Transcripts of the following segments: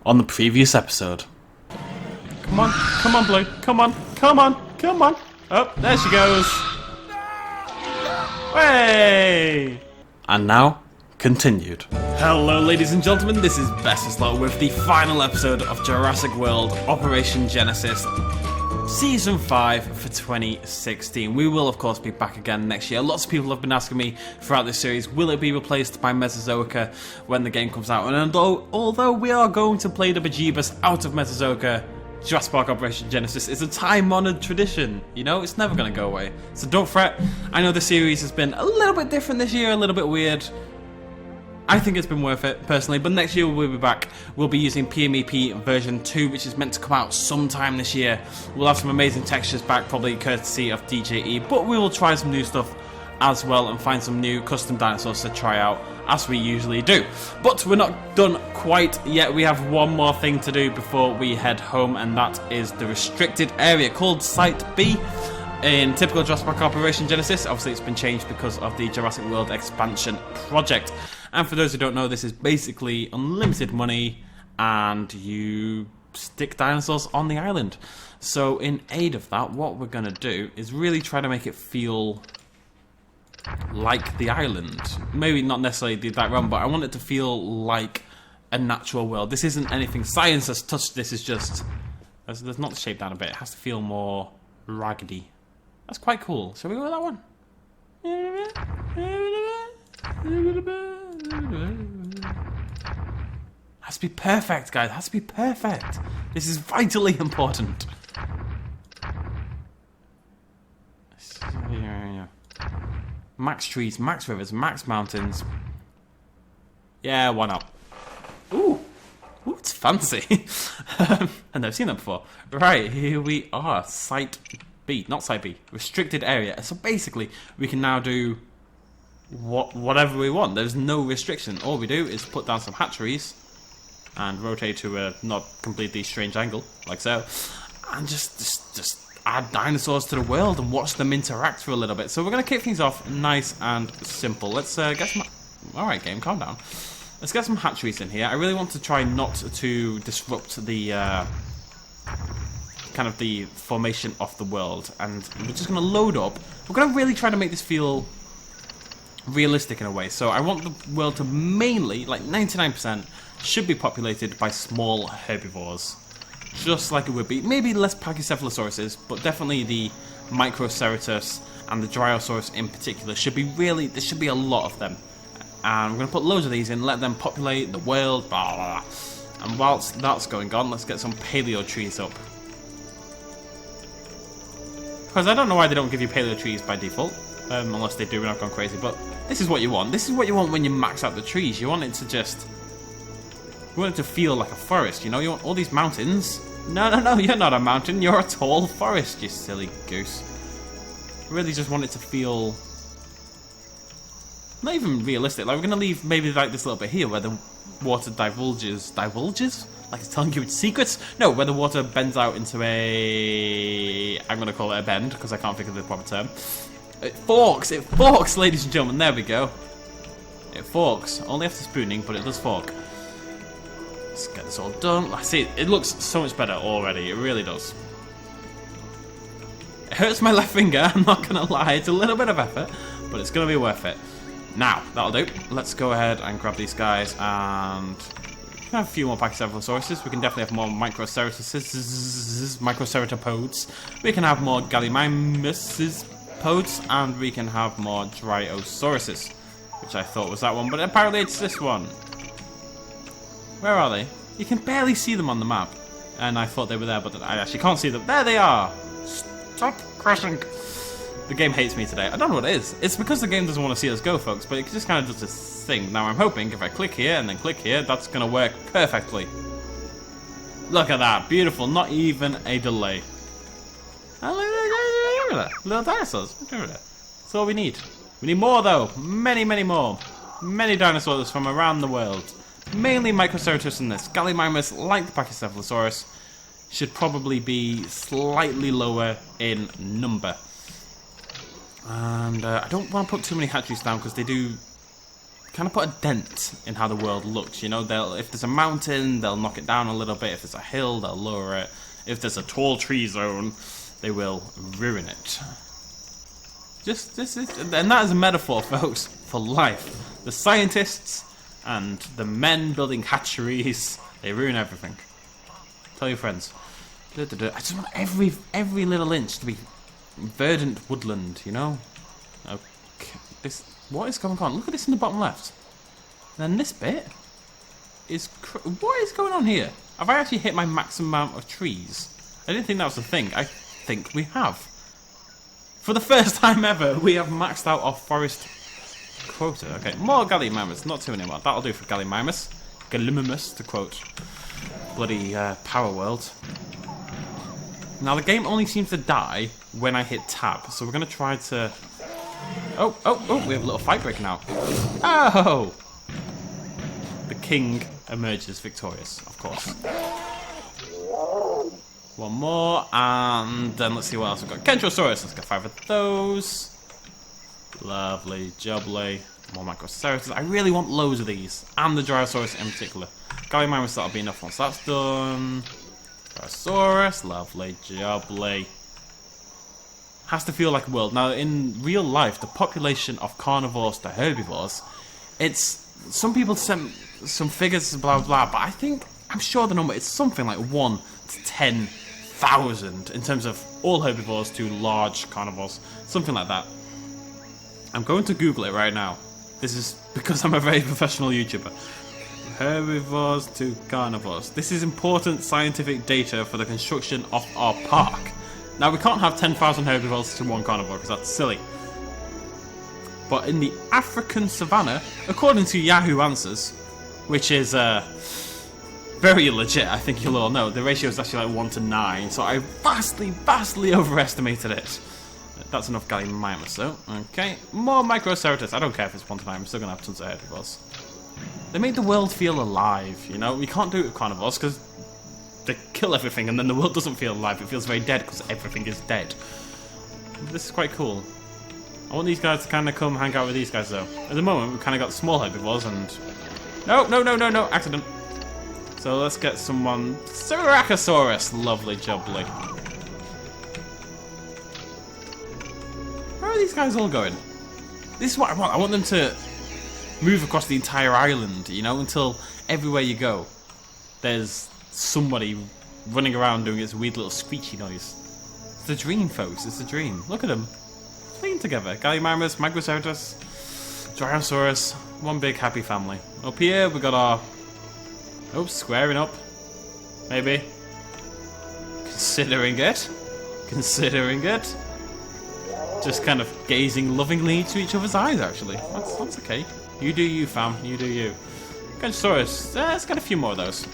on the previous episode. Come on, Blue. Come on. Oh, there she goes. Hey! And now, continued. Hello, ladies and gentlemen, this is BestInSlot with the final episode of Jurassic World Operation Genesis Season 5 for 2016. We will, of course, be back again next year. Lots of people have been asking me throughout this series, will it be replaced by Mesozoica when the game comes out? And although we are going to play the bejeebus out of Mesozoica, Jurassic Park Operation Genesis is a time-honoured tradition. You know, it's never going to go away. So don't fret. I know the series has been a little bit different this year, a little bit weird. I think it's been worth it, personally, but next year we'll be back. We'll be using PMEP version 2, which is meant to come out sometime this year. We'll have some amazing textures back, probably courtesy of DJE, but we will try some new stuff as well and find some new custom dinosaurs to try out, as we usually do. But we're not done quite yet. We have one more thing to do before we head home, and that is the restricted area called Site B. In typical Jurassic Park Operation Genesis, obviously it's been changed because of the Jurassic World expansion project. And for those who don't know, this is basically unlimited money and you stick dinosaurs on the island. So in aid of that, what we're going to do is really try to make it feel like the island. Maybe not necessarily that wrong, but I want it to feel like a natural world. This isn't anything science has touched. This is just, there's not the shape down a bit. It has to feel more raggedy. That's quite cool. Shall we go with that one? Has to be perfect, guys. Has to be perfect. This is vitally important. Max trees, max rivers, max mountains. Yeah, why not? Ooh, it's fancy. I've never seen that before. Right, here we are. Site B, not Site B. Restricted area. So basically, we can now do whatever we want. There's no restriction. All we do is put down some hatcheries and rotate to a not completely strange angle, like so, and just add dinosaurs to the world and watch them interact for a little bit. So we're going to kick things off nice and simple. Let's get some... Alright, game, calm down. Let's get some hatcheries in here. I really want to try not to disrupt the... kind of the formation of the world. And we're just going to load up. We're going to really try to make this feel realistic in a way. So I want the world to mainly, like 99%, should be populated by small herbivores. Just like it would be. Maybe less Pachycephalosauruses, but definitely the Microceratops and the Dryosaurus in particular should be really, there should be a lot of them. And we're going to put loads of these in, let them populate the world, blah, blah, blah. And whilst that's going on, let's get some paleo trees up. Because I don't know why they don't give you paleo trees by default. Unless they do and I've gone crazy, but this is what you want. This is what you want when you max out the trees. You want it to just... You want it to feel like a forest, you know? You want all these mountains. No, you're not a mountain. You're a tall forest, you silly goose. You really just want it to feel... Not even realistic. Like, we're going to leave maybe like this little bit here where the water divulges... Divulges? Like it's telling you its secrets? No, where the water bends out into a... I'm going to call it a bend, because I can't think of the proper term. It forks, ladies and gentlemen. There we go. It forks. Only after spooning, but it does fork. Let's get this all done. I see, it looks so much better already. It really does. It hurts my left finger, I'm not going to lie. It's a little bit of effort, but it's going to be worth it. Now, that'll do. Let's go ahead and grab these guys, and we can have a few more Pachycephalosauruses. We can definitely have more Microceratopods. We can have more Gallimimus pods, and we can have more Dryosauruses, which I thought was that one, but apparently it's this one. Where are they? You can barely see them on the map, and I thought they were there, but I actually can't see them. There they are! Stop crashing! The game hates me today. I don't know what it is. It's because the game doesn't want to see us go, folks, but it just kind of does this thing. Now I'm hoping if I click here and then click here, that's going to work perfectly. Look at that. Beautiful. Not even a delay. Little dinosaurs. That's all we need. We need more, though. Many, many more. Many dinosaurs from around the world. Mainly Microceratops in this. Gallimimus, like the Pachycephalosaurus, should probably be slightly lower in number. And I don't want to put too many hatcheries down because they do kind of put a dent in how the world looks. You know, if there's a mountain, they'll knock it down a little bit. If there's a hill, they'll lower it. If there's a tall tree zone, they will ruin it. And that is a metaphor, folks, for life. The scientists and the men building hatcheries, they ruin everything. Tell your friends. I just want every little inch to be verdant woodland, you know? Okay. What is going on? Look at this in the bottom left. And then this bit is... What is going on here? Have I actually hit my maximum amount of trees? I didn't think that was the thing. I think we have. For the first time ever, we have maxed out our forest quota. Okay, more Gallimimus, not too anymore. That'll do for Gallimimus. Gallimimus, to quote bloody Power World. Now, the game only seems to die when I hit tab, so we're going to try to... Oh, we have a little fight breaking out. Oh! The king emerges victorious, of course. One more, and then let's see what else we've got. Kentrosaurus, let's get 5 of those. Lovely, jubbly. More Microceratops. I really want loads of these, and the Gyrosaurus in particular. Gallimimus, that'll be enough once that's done. Gyrosaurus, lovely, jubbly. Has to feel like a world. Now, in real life, the population of carnivores to herbivores, it's... Some people sent some figures, blah, blah, but I'm sure the number is something like 1 to 10,000 in terms of all herbivores to large carnivores. Something like that. I'm going to Google it right now. This is because I'm a very professional YouTuber. Herbivores to carnivores. This is important scientific data for the construction of our park. Now, we can't have 10,000 herbivores to 1 carnivore because that's silly. But in the African savannah, according to Yahoo Answers, which is very legit, I think you'll all know, the ratio is actually like 1 to 9, so I vastly overestimated it. That's enough Gallimimus though. Okay, more Microceratops. I don't care if it's 1 to 9, I'm still going to have tons of herbivores. They make the world feel alive, you know? We can't do it with carnivores because they kill everything and then the world doesn't feel alive. It feels very dead because everything is dead. This is quite cool. I want these guys to kind of come hang out with these guys though. At the moment, we've kind of got small herbivores and... No, accident. So let's get someone... Siracosaurus, lovely jubbly. Where are these guys all going? This is what I want. I want them to move across the entire island, you know, until everywhere you go, there's somebody running around doing its weird little screechy noise. It's the dream, folks. It's the dream. Look at them. Playing together. Gallimimus, Microceratops, Gyrosaurus. One big happy family. Up here, we got our... Oh, squaring up. Maybe. Considering it. Just kind of gazing lovingly into each other's eyes, actually. That's okay. You do you, fam. You do you. Kentrosaurus. Let's get a few more of those.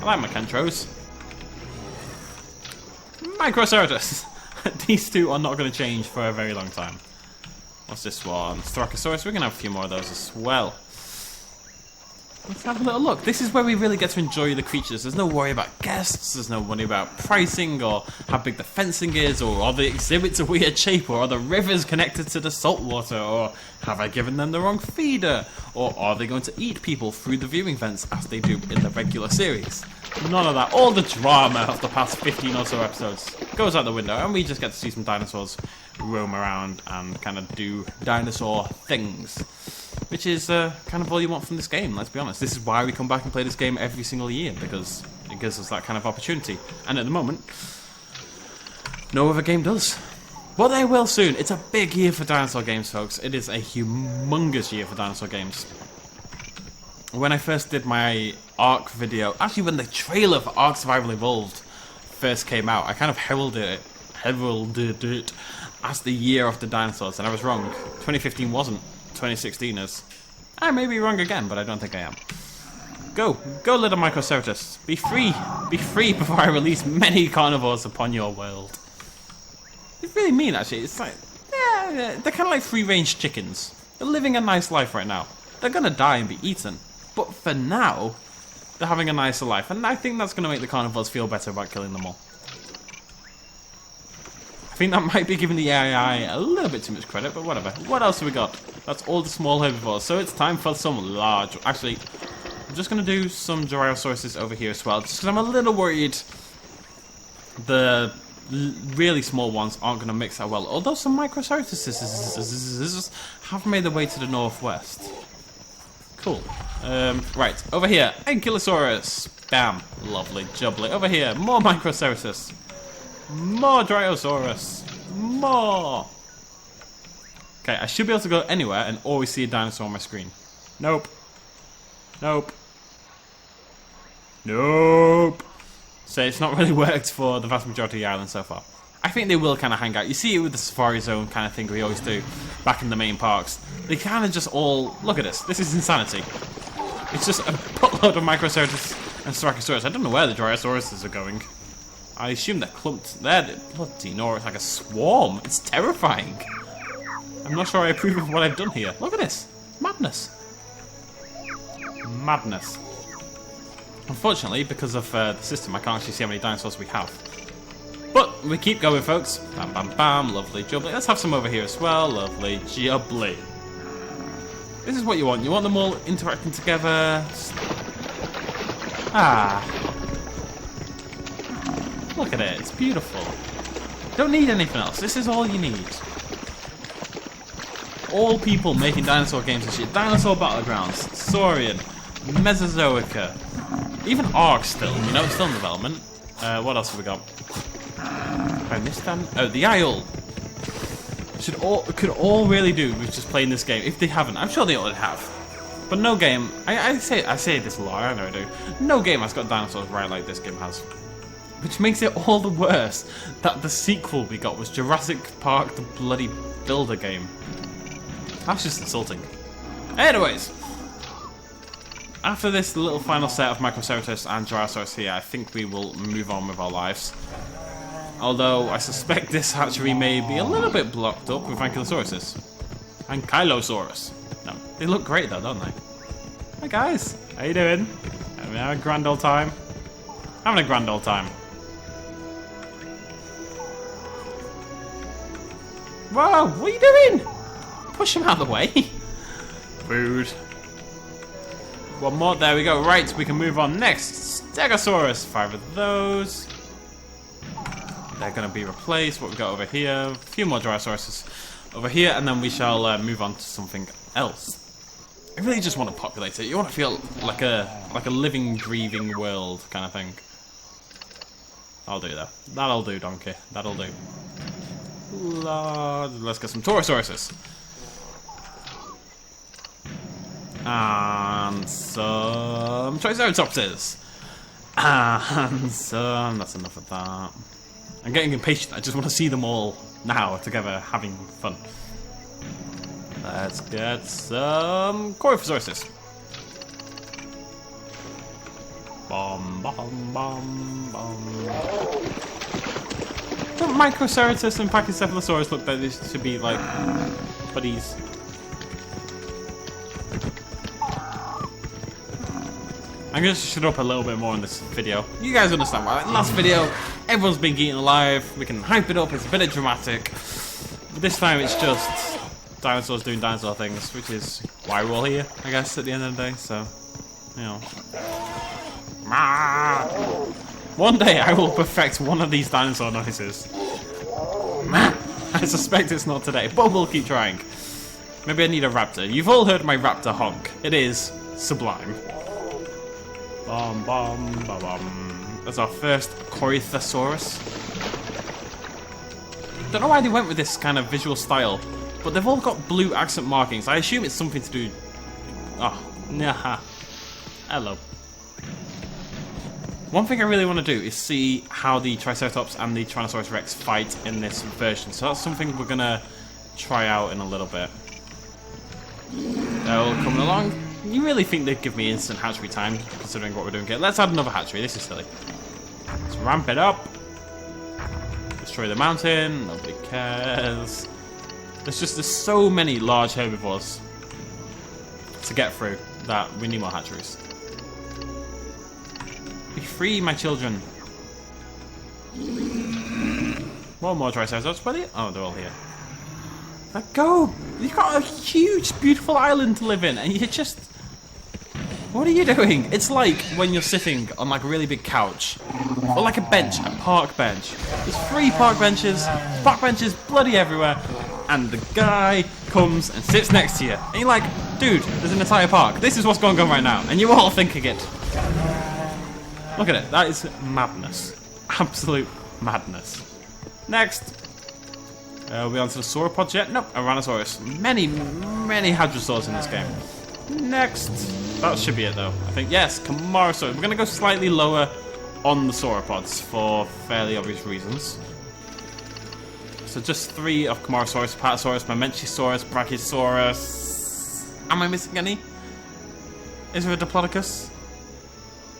I like my Kentros. Microceratops. These two are not going to change for a very long time. What's this one? Thoracosaurus. We're going to have a few more of those as well. Let's have a little look. This is where we really get to enjoy the creatures. There's no worry about guests. There's no worry about pricing or how big the fencing is, or are the exhibits a weird shape, or are the rivers connected to the salt water, or have I given them the wrong feeder, or are they going to eat people through the viewing vents as they do in the regular series? None of that. All the drama of the past 15 or so episodes goes out the window, and we just get to see some dinosaurs roam around and kind of do dinosaur things. Which is kind of all you want from this game, let's be honest. This is why we come back and play this game every single year, because it gives us that kind of opportunity. And at the moment, no other game does. But they will soon. It's a big year for dinosaur games, folks. It is a humongous year for dinosaur games. When I first did my Ark video, actually when the trailer for Ark Survival Evolved first came out, I kind of heralded it as the year of the dinosaurs, and I was wrong. 2015 wasn't. 2016 is. I may be wrong again, but I don't think I am. Go little Microceratops. Be free before I release many carnivores upon your world. It's really mean, actually. It's like, yeah, they're kind of like free-range chickens. They're living a nice life right now. They're gonna die and be eaten, but for now, they're having a nicer life, and I think that's gonna make the carnivores feel better about killing them all. I think that might be giving the AI a little bit too much credit, but whatever. What else have we got? That's all the small herbivores. So it's time for some large... Actually, I'm just going to do some Gyrosauruses over here as well, just because I'm a little worried the really small ones aren't going to mix that well. Although some Microsauruses have made their way to the northwest. Cool. Right, over here, Ankylosaurus. Bam. Lovely, jubbly. Over here, more Microsauruses. More Dryosaurus. More. Okay, I should be able to go anywhere and always see a dinosaur on my screen. Nope. Nope. Nope. So it's not really worked for the vast majority of the island so far. I think they will kind of hang out. You see it with the Safari Zone kind of thing we always do back in the main parks. They kind of just all... Look at this. This is insanity. It's just a buttload of Microsaurus and Styracosaurus. I don't know where the Dryosauruses are going. I assume they're clumped there. Bloody no, it's like a swarm. It's terrifying. I'm not sure I approve of what I've done here. Look at this. Madness. Madness. Unfortunately, because of the system, I can't actually see how many dinosaurs we have. But we keep going, folks. Bam, bam, bam. Lovely, jubbly. Let's have some over here as well. Lovely, jubbly. This is what you want. You want them all interacting together. Ah. Look at it. It's beautiful. Don't need anything else. This is all you need. All people making dinosaur games and shit. Dinosaur Battlegrounds. Saurian. Mesozoica. Even Ark still. You know, it's still in development. What else have we got? Have I missed them? Oh, the Isle. Could all really do with just playing this game. If they haven't, I'm sure they already have. But no game. I say this a lot. I know I do. No game has got dinosaurs right like this game has. Which makes it all the worse that the sequel we got was Jurassic Park: The Bloody Builder game. That's just insulting. Anyways, after this little final set of Microsaurus and Gyrosaurus here, I think we will move on with our lives. Although I suspect this hatchery may be a little bit blocked up with Ankylosauruses. Ankylosaurus. No, they look great though, don't they? Hi guys, how you doing? Having a grand old time? Having a grand old time. Whoa, what are you doing? Push him out of the way. Food. One more, there we go. Right, we can move on. Next, Stegosaurus. 5 of those. They're going to be replaced. What we got over here? A few more Gyrosauruses over here, and then we shall move on to something else. I really just want to populate it. You want to feel like a living, breathing world kind of thing. I'll do that. That'll do, donkey. That'll do. Let's get some Taurosauruses. And some Triceratopses. And some... That's enough of that. I'm getting impatient. I just want to see them all now together having fun. Let's get some Coryphosauruses. Bom, bom, bom, bom. Don't Microceratus and Pachycephalosaurus look like this should be like buddies? I'm going to shut up a little bit more in this video. You guys understand why. Like last video, everyone's been eaten alive. We can hype it up. It's a bit dramatic. But this time it's just dinosaurs doing dinosaur things, which is why we're all here, I guess, at the end of the day. So, you know. One day I will perfect one of these dinosaur noises. I suspect it's not today, but we'll keep trying. Maybe I need a raptor. You've all heard my raptor honk. It is sublime. Bum, bum, bum, bum. That's our first Corythosaurus. Don't know why they went with this kind of visual style, but they've all got blue accent markings. I assume it's something to do... Oh, nah. Hello. One thing I really want to do is see how the Triceratops and the Tyrannosaurus Rex fight in this version. So that's something we're going to try out in a little bit. They're all coming along. You really think they'd give me instant hatchery time, considering what we're doing here? Let's add another hatchery. This is silly. Let's ramp it up. Destroy the mountain. Nobody cares. There's so many large herbivores to get through that we need more hatcheries. Be free, my children. One more Triceratops, buddy. Oh, they're all here. Let go! You've got a huge, beautiful island to live in, and you're just... What are you doing? It's like when you're sitting on like a really big couch, or like a bench, a park bench. There's 3 park benches bloody everywhere, and the guy comes and sits next to you, and you're like, dude, there's an entire park. This is what's going on right now, and you're all thinking it. Look at it. That is madness. Absolute madness. Next. Are we on to the sauropods yet? Nope, Tyrannosaurus. Many hadrosaurs in this game. Next. That should be it though. I think, yes, Camarasaurus. We're going to go slightly lower on the sauropods for fairly obvious reasons. So just 3 of Camarasaurus, Apatosaurus, Mamenchisaurus, Brachiosaurus. Am I missing any? Is there a Diplodocus?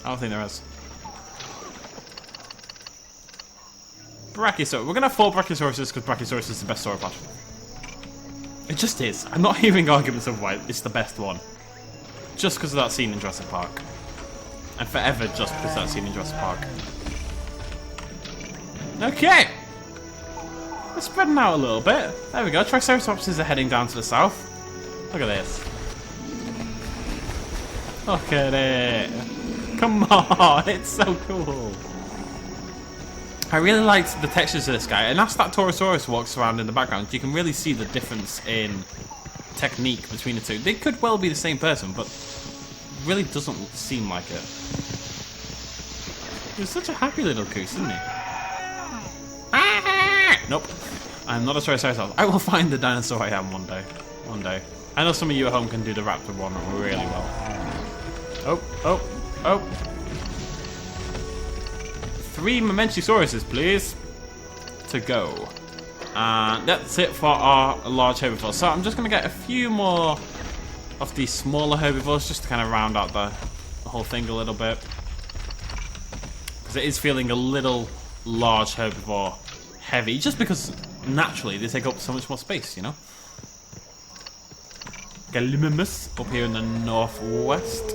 I don't think there is. Brachiosaurus. We're going to have 4 Brachiosauruses because Brachiosaurus is the best sauropod. It just is. I'm not hearing arguments of why it's the best one. Just because of that scene in Jurassic Park. And forever just because of that scene in Jurassic Park. Okay. We're spreading out a little bit. There we go. Triceratopses are heading down to the south. Look at this. Look at it. Come on. It's so cool. I really liked the textures of this guy, and as that Torosaurus walks around in the background, you can really see the difference in technique between the two. They could well be the same person, but really doesn't seem like it. He's such a happy little goose, isn't he? Nope. I'm not a Triceratops. I will find the dinosaur I am one day. One day. I know some of you at home can do the raptor one really well. Oh. 3 Mamenchisauruses, please, to go. And that's it for our large herbivores. So I'm just going to get a few more of these smaller herbivores just to kind of round out the whole thing a little bit. Because it is feeling a little large herbivore heavy, just because naturally they take up so much more space, you know? Gallimimus up here in the northwest.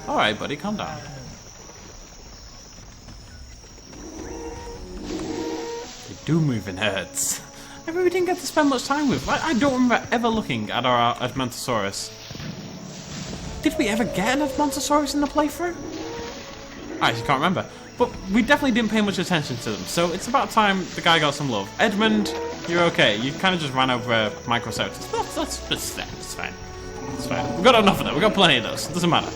Alright, buddy, calm down. Do move in herds. I really didn't get to spend much time with. I don't remember ever looking at our Edmontosaurus. Did we ever get an Edmontosaurus in the playthrough? I actually can't remember. But we definitely didn't pay much attention to them, so it's about time the guy got some love. Edmund, you're okay. You kind of just ran over Microceratops. That's fine. It's fine. We've got enough of that. We've got plenty of those. It doesn't matter.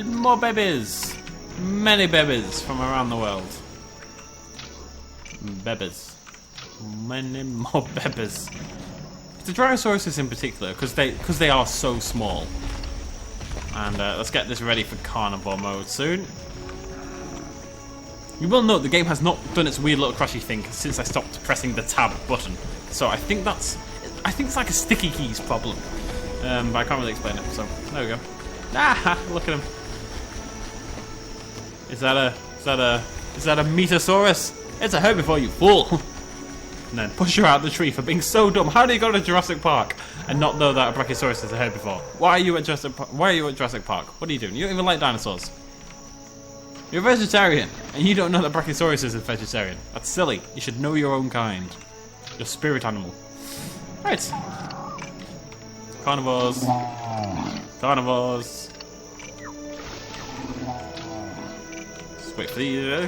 More babies. Many babies from around the world. Babies. Many more babies. The Dryosauruses in particular, because they are so small. And let's get this ready for carnivore mode soon. You will note the game has not done its weird little crashy thing since I stopped pressing the tab button. So I think it's like a sticky keys problem. But I can't really explain it. So there we go. Ah, look at him. Is that a Metasaurus? It's a herbivore, you fool! And then push her out the tree for being so dumb. How do you go to Jurassic Park and not know that a Brachiosaurus is a herbivore? Why are you at Jurassic Park? What are you doing? You don't even like dinosaurs. You're a vegetarian, and you don't know that Brachiosaurus is a vegetarian. That's silly. You should know your own kind. Your spirit animal. Right. Carnivores. Carnivores. Wait for the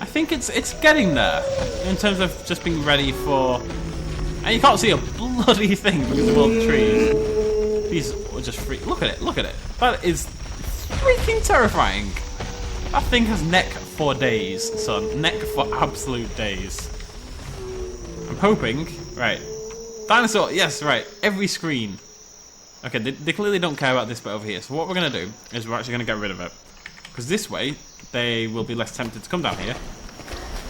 I think it's getting there in terms of just being ready for, and you can't see a bloody thing because of all the trees. These are just free. Look at it. That is freaking terrifying. That thing has neck for days, son. Neck for absolute days. I'm hoping. Right. Dinosaur. Yes. Right. Every screen. Okay, they clearly don't care about this bit over here. So what we're going to do is we're actually going to get rid of it. Because this way, they will be less tempted to come down here.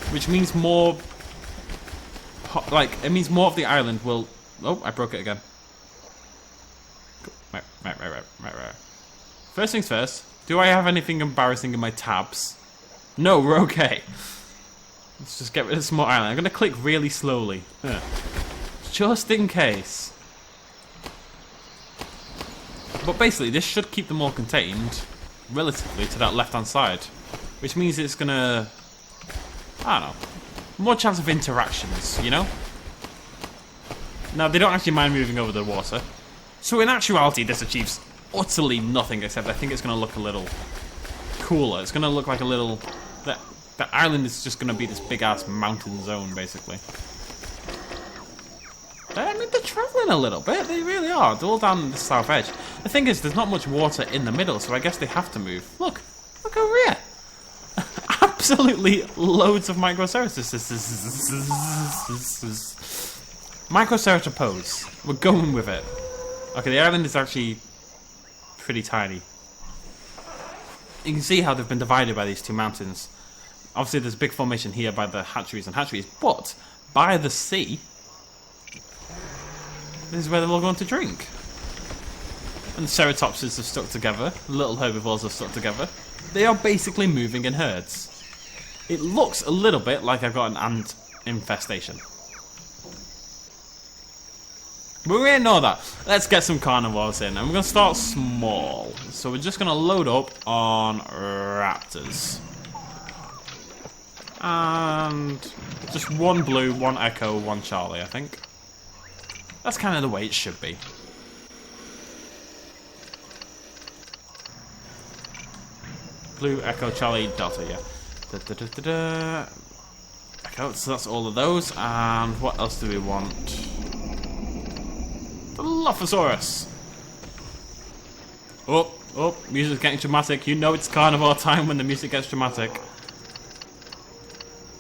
Which means more... it means more of the island will... Oh, I broke it again. Right. First things first. Do I have anything embarrassing in my tabs? No, we're okay. Let's just get rid of some more island. I'm going to click really slowly. Just in case. But basically, this should keep them all contained relatively to that left-hand side, which means it's gonna, I don't know, more chance of interactions, you know? Now, they don't actually mind moving over the water. So in actuality, this achieves utterly nothing, except I think it's gonna look a little cooler. It's gonna look like a little, the island is just gonna be this big-ass mountain zone, basically. I mean, they're travelling a little bit. They really are. They're all down the south edge. The thing is, there's not much water in the middle, so I guess they have to move. Look over here. Absolutely loads of Microceratopose. We're going with it. Okay, the island is actually pretty tiny. You can see how they've been divided by these two mountains. Obviously, there's a big formation here by the hatcheries, but by the sea, this is where they're all going to drink. And the ceratopsids have stuck together. The little herbivores have stuck together. They are basically moving in herds. It looks a little bit like I've got an ant infestation. But we ignore that. Let's get some carnivores in. And we're going to start small. So we're just going to load up on raptors. And just one blue, one echo, one Charlie, I think. That's kind of the way it should be. Blue, Echo, Charlie, Delta, yeah. Echo, so that's all of those. And what else do we want? The Dilophosaurus. Oh, music's getting dramatic. You know it's carnivore time when the music gets dramatic.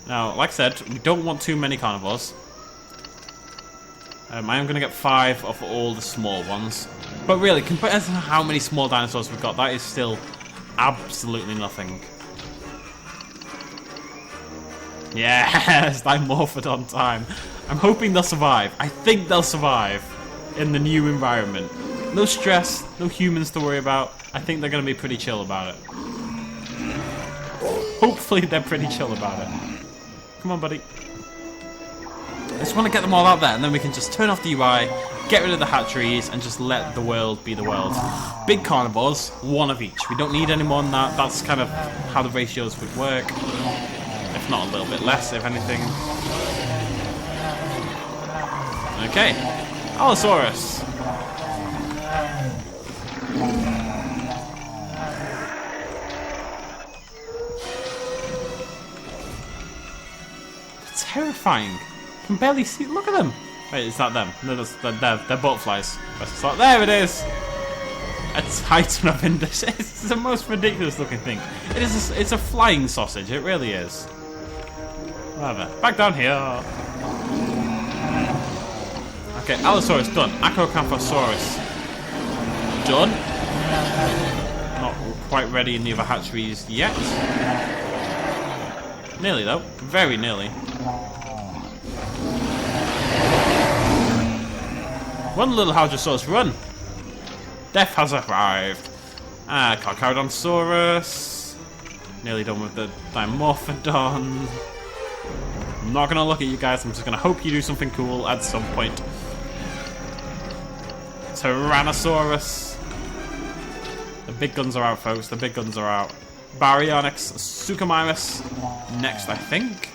Now, like I said, we don't want too many carnivores. I am going to get 5 of all the small ones. But really, compared to how many small dinosaurs we've got, that is still absolutely nothing. Yes, Dimorphodon time. I'm hoping they'll survive. I think they'll survive in the new environment. No stress, no humans to worry about. I think they're going to be pretty chill about it. Hopefully they're pretty chill about it. Come on, buddy. I just want to get them all out there, and then we can just turn off the UI, get rid of the hatcheries, and just let the world be the world. Big carnivores, 1 of each. We don't need any more than that. That's kind of how the ratios would work. If not a little bit less, if anything. Okay. Allosaurus. Terrifying. Can barely see. Look at them. Wait, is that them? No, they're butterflies. There it is. A titan of Indus. It's the most ridiculous looking thing. It is. It's a flying sausage. It really is. Whatever. Back down here. Okay, Allosaurus done. Acrocanthosaurus done. Not quite ready in the other hatcheries yet. Nearly though. Very nearly. One little Hadrosaurus, run! Death has arrived. Carcharodontosaurus. Nearly done with the Dimorphodon. I'm not gonna look at you guys, I'm just gonna hope you do something cool at some point. Tyrannosaurus. The big guns are out, folks, the big guns are out. Baryonyx, Suchomimus. Next, I think.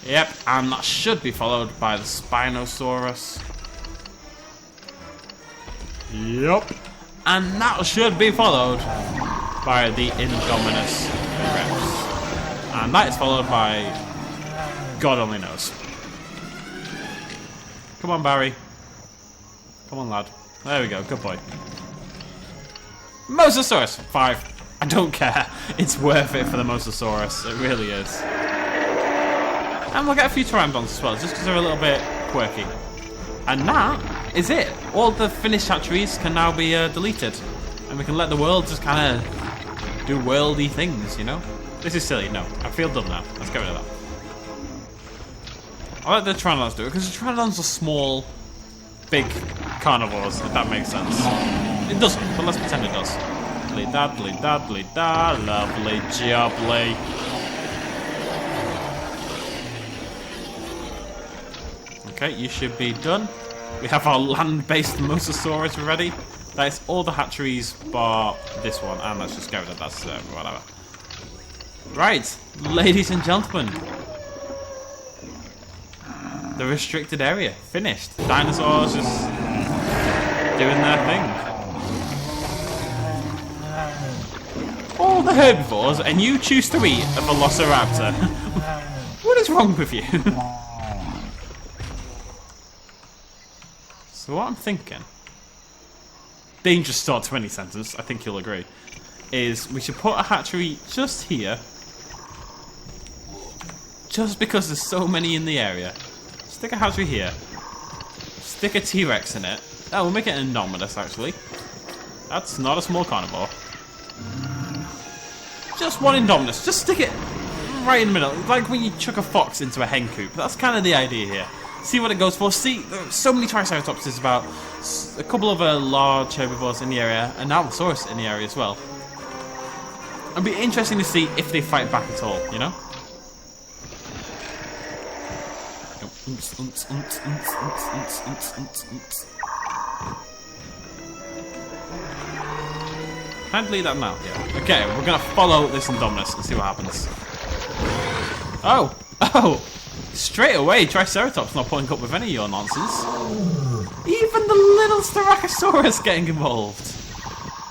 Yep, and that should be followed by the Spinosaurus. Yup. And that should be followed by the Indominus Rex. And that is followed by God only knows. Come on, Barry. Come on, lad. There we go, good boy. Mosasaurus, 5. I don't care. It's worth it for the Mosasaurus. It really is. And we'll get a few Pteranodons as well, just because they're a little bit quirky. And that is it. All the finished hatcheries can now be deleted. And we can let the world just kind of do worldy things, you know? This is silly. No, I feel dumb now. Let's get rid of that. I'll let the Pteranodons do it, because the Pteranodons are small, big carnivores, if that makes sense. It doesn't, but let's pretend it does. Lovely jubbly. Okay, you should be done. We have our land-based Mosasaurus ready. That's all the hatcheries bar this one, and let's just get rid of that, whatever. Right, ladies and gentlemen. The restricted area, finished. Dinosaurs just doing their thing. All the herbivores, and you choose to eat a velociraptor. What is wrong with you? So what I'm thinking, dangerous start to any sentence, I think you'll agree, is we should put a hatchery just here. Just because there's so many in the area. Stick a hatchery here. Stick a T-Rex in it. Oh, we'll make it an Indominus, actually. That's not a small carnivore. Just one Indominus. Just stick it right in the middle. Like when you chuck a fox into a hen coop. That's kind of the idea here. See what it goes for. See, there's so many Triceratopses about. A couple of large herbivores in the area. An Allosaurus in the area as well. It'd be interesting to see if they fight back at all, you know? Can I delete that now? Yeah. Okay, we're gonna follow this Indominus and see what happens. Oh! Oh! Straight away, Triceratops not putting up with any of your nonsense. Even the little Styracosaurus getting involved.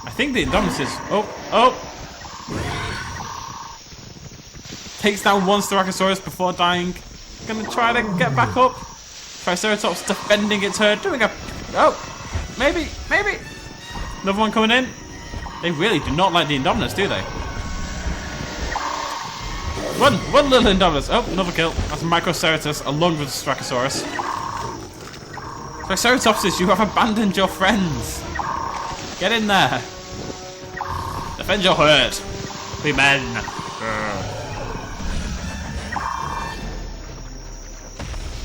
I think the Indominus is... Oh! Oh! Takes down one Styracosaurus before dying. Gonna try to get back up. Triceratops defending its herd, doing a... Oh! Maybe! Maybe! Another one coming in. They really do not like the Indominus, do they? One little Indominus. Oh, another kill. That's a Microceratus along with the Styracosaurus. Triceratopses, you have abandoned your friends. Get in there. Defend your herd. Be men.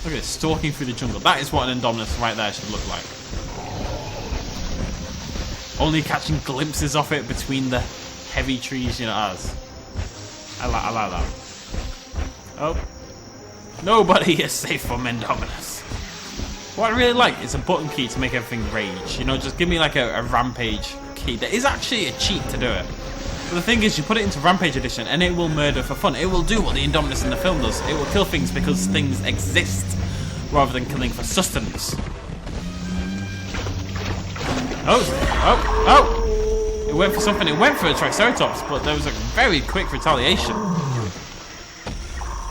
Look at it, stalking through the jungle. That is what an Indominus right there should look like. Only catching glimpses of it between the heavy trees, you know, as. I like that. Oh. Nobody is safe from Indominus. What I really like is a button key to make everything rage. You know, just give me like a rampage key. There is actually a cheat to do it. But the thing is, you put it into Rampage Edition and it will murder for fun. It will do what the Indominus in the film does. It will kill things because things exist rather than killing for sustenance. Oh! It went for something. It went for a Triceratops, but there was a very quick retaliation.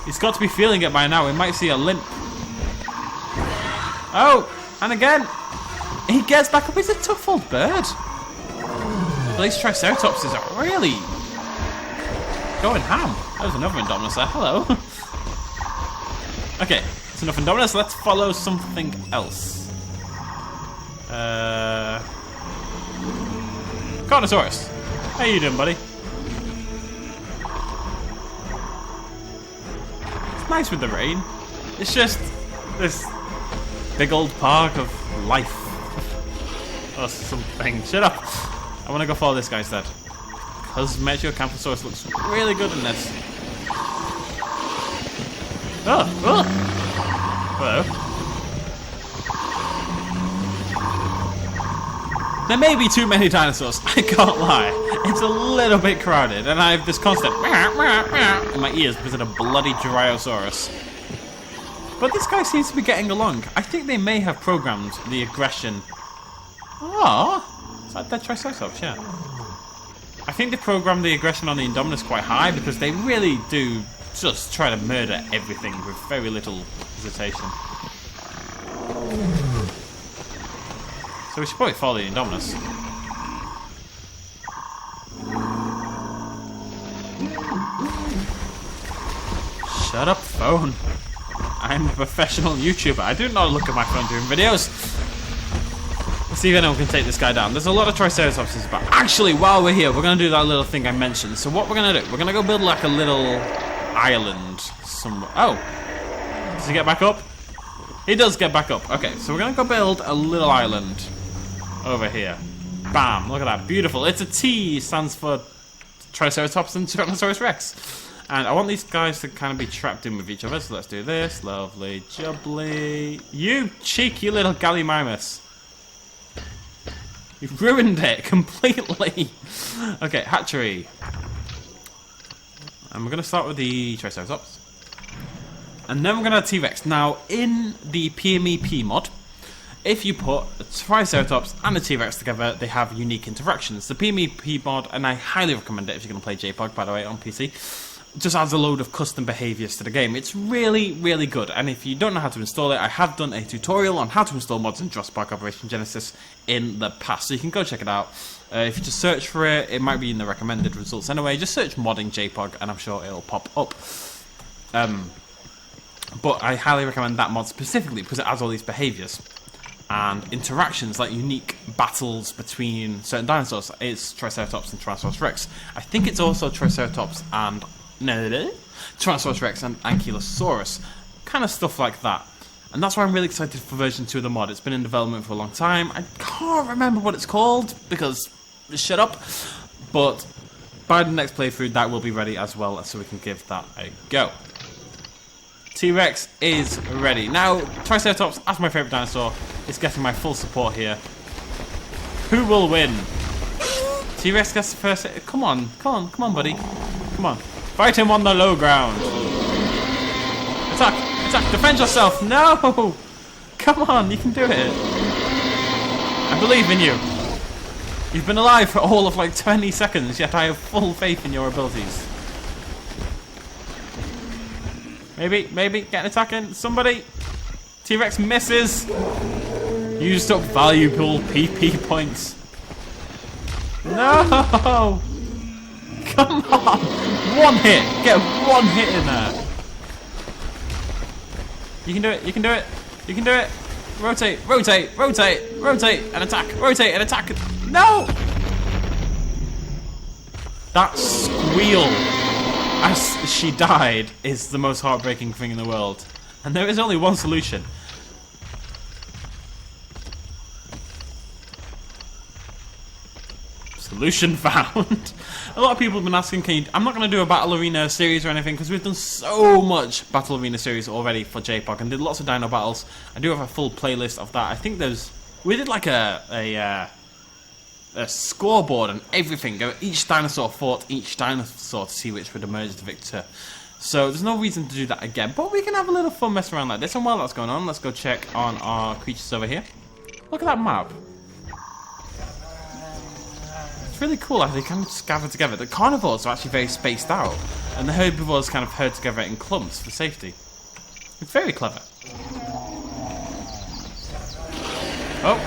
He's got to be feeling it by now. We might see a limp. Oh! And again! He gets back up. He's a tough old bird. But these Triceratopses are really going ham. There's another Indominus there. Hello. Okay, it's enough Indominus. Let's follow something else. Carnosaurus. How you doing, buddy? It's nice with the rain. It's just this big old park of life. Or something. Shut up. I want to go follow this guy instead. Because Metriacanthosaurus looks really good in this. Oh! Oh! Hello. There may be too many dinosaurs, I can't lie. It's a little bit crowded, and I have this constant in my ears because of the bloody Gyrosaurus. But this guy seems to be getting along. I think they may have programmed the aggression. Oh, it's like that Triceratops, yeah. I think they programmed the aggression on the Indominus quite high because they really do just try to murder everything with very little hesitation. So we should probably follow the Indominus. Shut up, phone. I'm a professional YouTuber. I do not look at my phone doing videos. Let's see if anyone can take this guy down. There's a lot of Triceratopses about. Actually, while we're here, we're going to do that little thing I mentioned. So what we're going to do, we're going to go build like a little island somewhere. Oh. Does he get back up? He does get back up. Okay, so we're going to go build a little island over here. Bam, look at that. Beautiful. It's a T, stands for Triceratops and Tyrannosaurus Rex. And I want these guys to kind of be trapped in with each other, so let's do this. Lovely jubbly. You cheeky little Gallimimus. You've ruined it completely. Okay, hatchery. And we're going to start with the Triceratops. And then we're going to have T-Rex. Now, in the PMEP mod, if you put a Triceratops and a T-Rex together, they have unique interactions. The PMEP mod, and I highly recommend it if you're going to play JPOG, by the way, on PC, just adds a load of custom behaviours to the game. It's really, really good. And if you don't know how to install it, I have done a tutorial on how to install mods in Jurassic Park Operation Genesis in the past, so you can go check it out. If you just search for it, it might be in the recommended results anyway. Just search modding JPOG and I'm sure it'll pop up. But I highly recommend that mod specifically because it adds all these behaviours and interactions, like unique battles between certain dinosaurs. It's Triceratops and Tyrannosaurus Rex. I think it's also Triceratops and Tyrannosaurus Rex and Ankylosaurus, kind of stuff like that. And that's why I'm really excited for version 2 of the mod. It's been in development for a long time. I can't remember what it's called because shut up. But by the next playthrough, that will be ready as well, so we can give that a go. T-Rex is ready. Now, Triceratops, as my favourite dinosaur, is getting my full support here. Who will win? T-Rex gets the first hit. Come on, buddy. Come on. Fight him on the low ground. Attack, defend yourself. No! Come on, you can do it. I believe in you. You've been alive for all of like 20 seconds, yet I have full faith in your abilities. Maybe, get an attack in. Somebody. T-Rex misses. Used up valuable PP points. No! Come on! One hit! Get one hit in there! You can do it, you can do it, you can do it! Rotate, rotate, rotate, rotate, and attack, rotate, and attack! No! That squeal as she died is the most heartbreaking thing in the world. And there is only one solution. Solution found. A lot of people have been asking, I'm not going to do a Battle Arena series or anything because we've done so much Battle Arena series already for JPOG and did lots of dino battles. I do have a full playlist of that. I think we did like a scoreboard and everything. Each dinosaur fought each dinosaur to see which would emerge the victor. So there's no reason to do that again, but we can have a little fun mess around like this. And while that's going on, let's go check on our creatures over here. Look at that map. It's really cool how they kind of just gather together. The carnivores are actually very spaced out, and the herbivores kind of herd together in clumps for safety. It's very clever. Oh!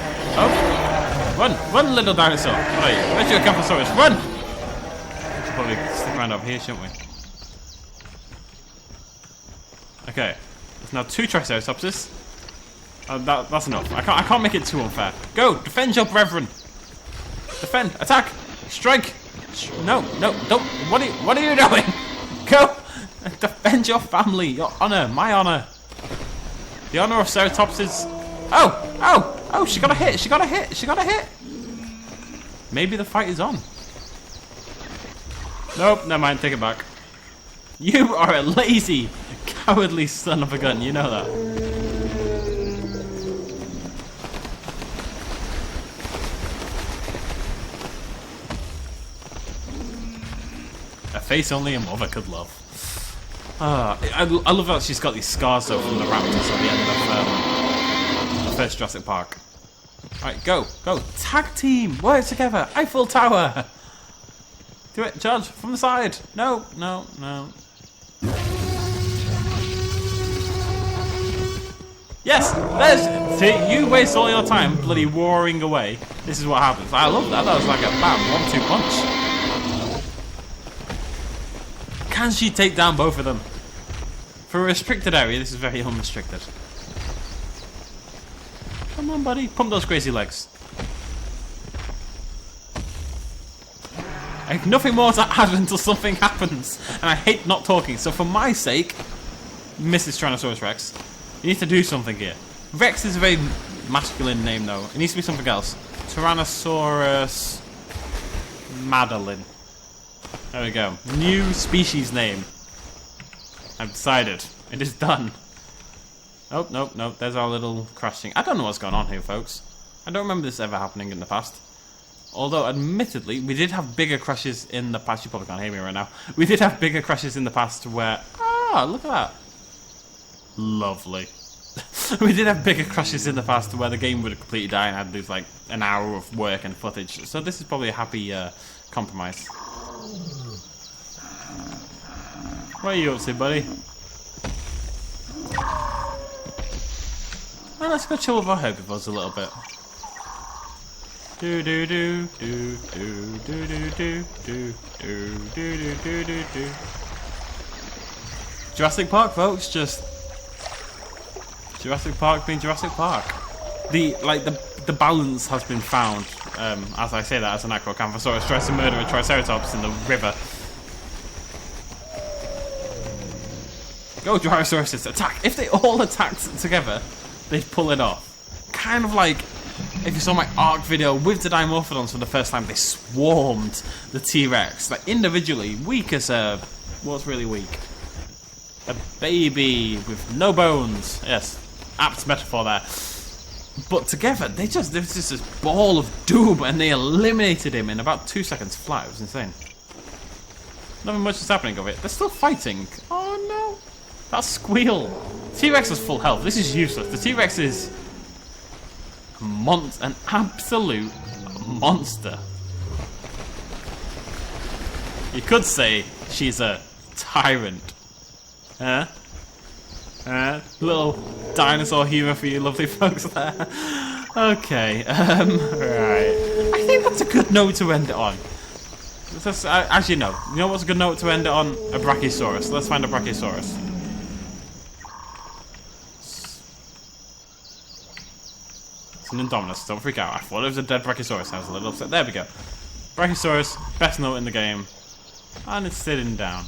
Run, little dinosaur! Where are you? Where's your Camposaurus? Run! We should probably stick around over here, shouldn't we? Okay. There's now 2 Triceratopses. That's enough. I can't make it too unfair. Go! Defend your brethren! Defend! Attack! Strike! No, don't! What are you doing? Go! Defend your family! Your honor! My honor! The honor of Ceratopses. Oh! She got a hit! She got a hit! She got a hit! Maybe the fight is on. Nope, never mind. Take it back. You are a lazy, cowardly son of a gun. You know that. A face only a mother could love. I love how she's got these scars though from the raptors at the end of the first Jurassic Park. Alright, go. Tag team! Work together! Eiffel Tower! Do it, charge from the side! No. Yes! There's... See, you waste all your time bloody warring away. This is what happens. I love that. That was like a bam, 1-2 punch. Can she take down both of them? For a restricted area, this is very unrestricted. Come on, buddy. Pump those crazy legs. I have nothing more to add until something happens. And I hate not talking. So for my sake, Mrs. Tyrannosaurus Rex, you need to do something here. Rex is a very masculine name, though. It needs to be something else. Tyrannosaurus Madeline. There we go. New species name. I've decided. It is done. Oh, nope. There's our little crashing. I don't know what's going on here, folks. I don't remember this ever happening in the past. Although, admittedly, we did have bigger crashes in the past. You probably can't hear me right now. We did have bigger crashes in the past where... Ah, look at that. Lovely. We did have bigger crashes in the past where the game would have completely died and I'd lose like an hour of work and footage. So this is probably a happy compromise. What are you up to, buddy? Well, let's go chill with our herbivores a little bit. Do do do do do do do do do do do do do do. Jurassic Park, folks, just Jurassic Park being Jurassic Park. The balance has been found. As I say that, as an Acrocanthosaurus tries to murder a Triceratops in the river. Go, Gyrosaurus, attack! If they all attacked together, they'd pull it off. Kind of like if you saw my ARC video with the Dimorphodons for the first time, they swarmed the T-Rex. Like individually, weak as a... what's really weak? A baby with no bones. Yes, apt metaphor there. But together, there was just this ball of doom, and they eliminated him in about 2 seconds flat. It was insane. Nothing much is happening of it. They're still fighting. Oh no. That squeal. T-Rex is full health. This is useless. The T-Rex is an absolute monster. You could say she's a tyrant. Huh? Little dinosaur humor for you lovely folks there. Okay, right. I think that's a good note to end it on. Actually, no. You know what's a good note to end it on? A Brachiosaurus. Let's find a Brachiosaurus. It's an Indominus. Don't freak out. I thought it was a dead Brachiosaurus. I was a little upset. There we go. Brachiosaurus, best note in the game. And it's sitting down.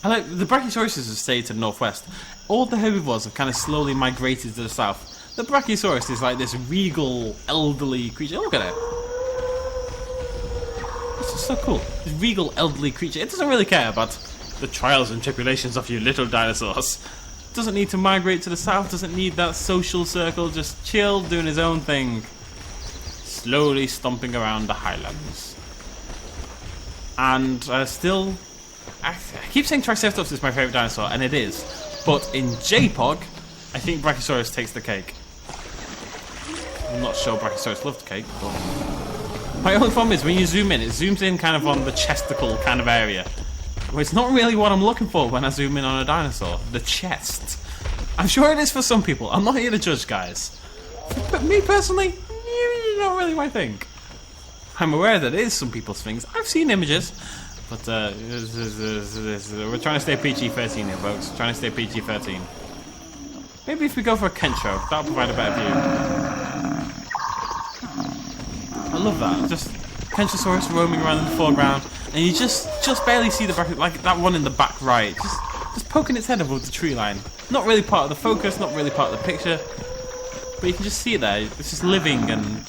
I like the Brachiosaurus have stayed to the northwest. All the herbivores have kind of slowly migrated to the south. The Brachiosaurus is like this regal, elderly creature. Look at it. It's just so cool. This regal, elderly creature. It doesn't really care about the trials and tribulations of you little dinosaurs. Doesn't need to migrate to the south. Doesn't need that social circle. Just chill, doing his own thing. Slowly stomping around the highlands. And still... I keep saying Triceratops is my favourite dinosaur, and it is. But in JPOG, I think Brachiosaurus takes the cake. I'm not sure Brachiosaurus loved cake, but... My only problem is when you zoom in, it zooms in kind of on the chesticle kind of area. Well, it's not really what I'm looking for when I zoom in on a dinosaur. The chest. I'm sure it is for some people. I'm not here to judge, guys. But me personally, not really my thing. I'm aware that it is some people's things. I've seen images. But we're trying to stay PG-13 here, folks. Trying to stay PG-13. Maybe if we go for a Kencho, that'll provide a better view. I love that. Just Kenchosaurus roaming around in the foreground, and you just barely see the bracket, like that one in the back right, just poking its head above the tree line. Not really part of the focus, not really part of the picture, but you can just see it there. It's just living and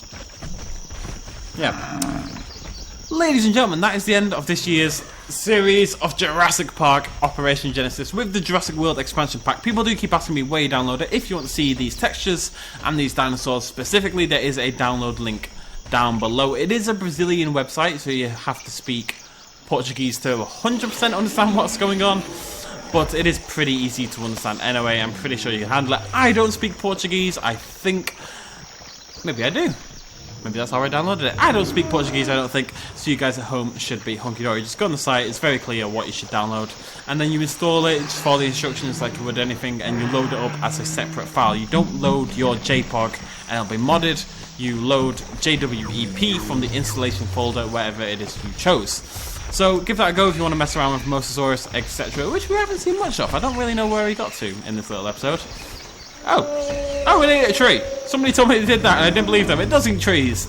yeah. Ladies and gentlemen, that is the end of this year's series of Jurassic Park Operation Genesis with the Jurassic World expansion pack. People do keep asking me where you download it. If you want to see these textures and these dinosaurs specifically, there is a download link down below. It is a Brazilian website, so you have to speak Portuguese to 100% understand what's going on. But it is pretty easy to understand anyway. I'm pretty sure you can handle it. I don't speak Portuguese. I think... maybe I do. Maybe that's how I downloaded it. I don't speak Portuguese, I don't think, so you guys at home should be hunky-dory. Just go on the site, it's very clear what you should download. And then you install it, just follow the instructions like you would anything, and you load it up as a separate file. You don't load your JPOG and it'll be modded. You load JWEP from the installation folder, wherever it is you chose. So give that a go if you want to mess around with Mosasaurus, etc., which we haven't seen much of. I don't really know where he got to in this little episode. Oh, it ate a tree. Somebody told me it did that and I didn't believe them. It does eat trees.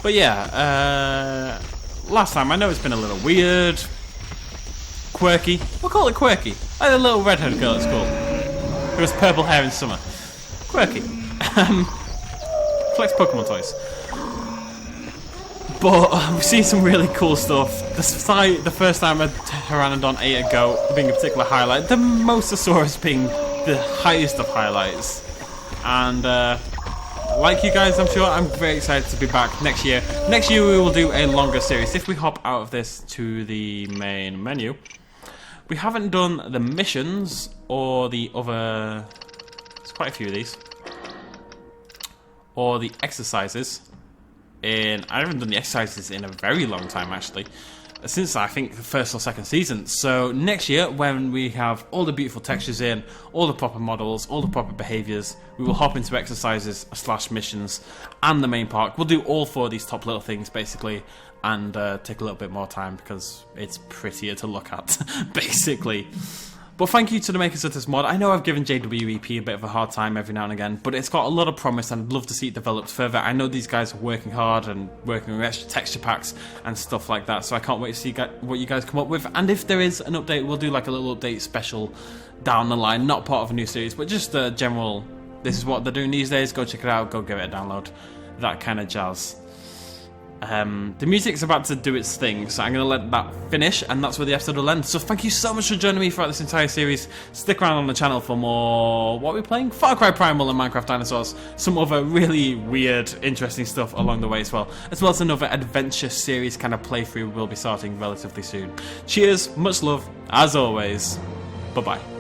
But yeah, last time I know it's been a little weird, quirky. We'll call it quirky. Like the little redhead girl at school who has purple hair in summer. Quirky. Collects Pokemon toys. But we've seen some really cool stuff. The first time a Pteranodon ate a goat being a particular highlight. The Mosasaurus being the highest of highlights. And like you guys, I'm sure, I'm very excited to be back next year. Next year we will do a longer series. If we hop out of this to the main menu, we haven't done the missions or the other... There's quite a few of these. Or the exercises. I haven't done the exercises in a very long time, actually. Since, I think, the first or second season. So next year, when we have all the beautiful textures in, all the proper models, all the proper behaviours, we will hop into exercises / missions and the main park. We'll do all 4 of these top little things, basically, and take a little bit more time because it's prettier to look at, basically. But thank you to the makers of this mod. I know I've given JWEP a bit of a hard time every now and again, but it's got a lot of promise and I'd love to see it developed further. I know these guys are working hard and working on extra texture packs and stuff like that, so I can't wait to see what you guys come up with. And if there is an update, we'll do like a little update special down the line, not part of a new series, but just a general, this is what they're doing these days, go check it out, go give it a download, that kind of jazz. The music's about to do its thing, so I'm going to let that finish, and that's where the episode will end. So thank you so much for joining me throughout this entire series. Stick around on the channel for more... What are we playing? Far Cry Primal and Minecraft Dinosaurs. Some other really weird, interesting stuff along the way as well as another adventure series kind of playthrough we'll be starting relatively soon. Cheers, much love, as always. Bye-bye.